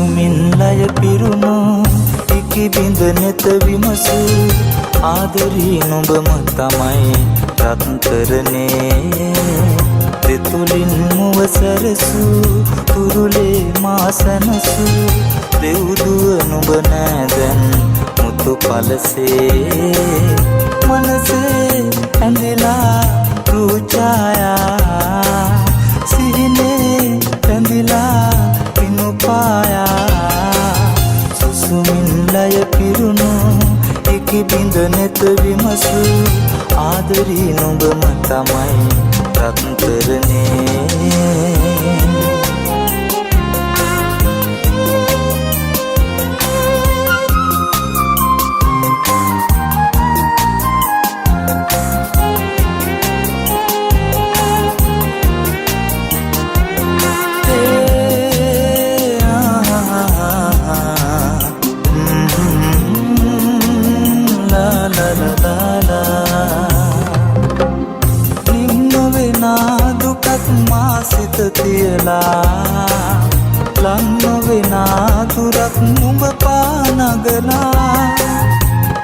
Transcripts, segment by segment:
සුසුමින් ලය පිරුණු ඉකි බිඳ නෙත විමසු ආදරී නුඹම තමයි රත්තරනේ දෙතුලින් මුව සැරසු තුරුලේ මාසනසු දෙව්දුව නුඹ නෑදැන් මුතු පලසේ මනසේ ඇඳිලා රූචායා සිහිනේ ඇඳිලා පිනුපායා සුසුමින් ලය පිරුණු ඉකි බිඳ නෙත විමසු ආදරී නුඹම තමයි රත්තරනේ සිත තියලා ලං නොවෙනා දුරක් නුඹ පානගලා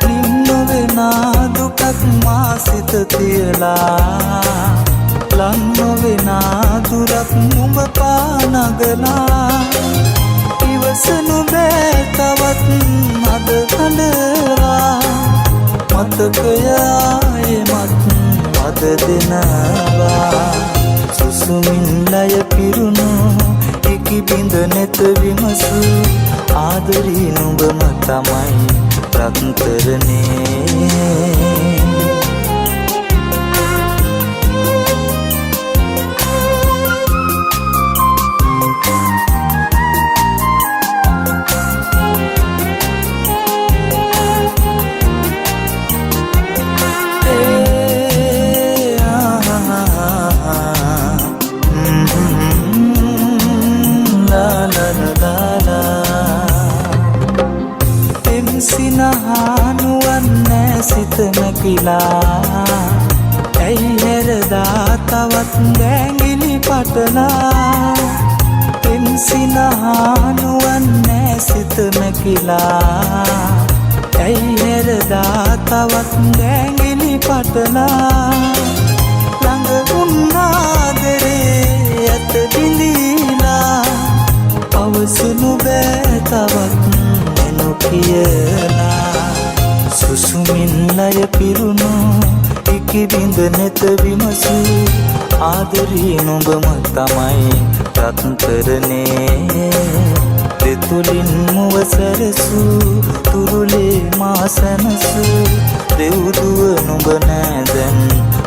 නිම් නොවෙනා දුකක් මා සිත තියලා ලං නොවෙනා දුරක් නුඹ පානගලා ඉවසනු බෑ තවත් අද කඳවා මතකය ආයෙමත් අද දෙනවා සුසුමින් ලය පිරුණු ඉකි බිඳ නෙත විමසු ආදරී නුඹම තමයි රත්තරනේ සිනහනුවන්නේ සිත නැකිලා ඇයි හැරදා තවත් දැඟිලි පටලා එම් සිනහනුවන්නේ සිත නැකිලා ඇයි හැරදා තවත් දැඟිලි පටලා ළඟ උන්නාදරේ ඇත බිඳීලා අවසනු බෑ තවත් කියලා සුසුමින් ලය පිරුණු ඉකි බිඳ නෙත විමසු ආදරී නුඹම තමයි රත්තරනේ දෙතුලින් මුව සැරසු තුරුලේ මාසනසු දෙව්දුව නුඹ නෑදැන්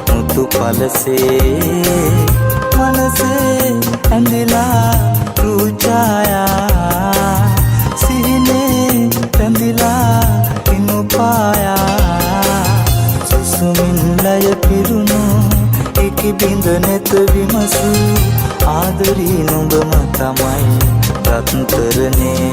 මුතු පලසේ මනසේ ඇඳිලා රූචායා සිහිනේ ඇඳිලා පිනුපායා සුසුමින් ලය පිරුණු ඉකි බිඳ නෙත විමසු ආදරී නුඹම තමයි රත්තරනේ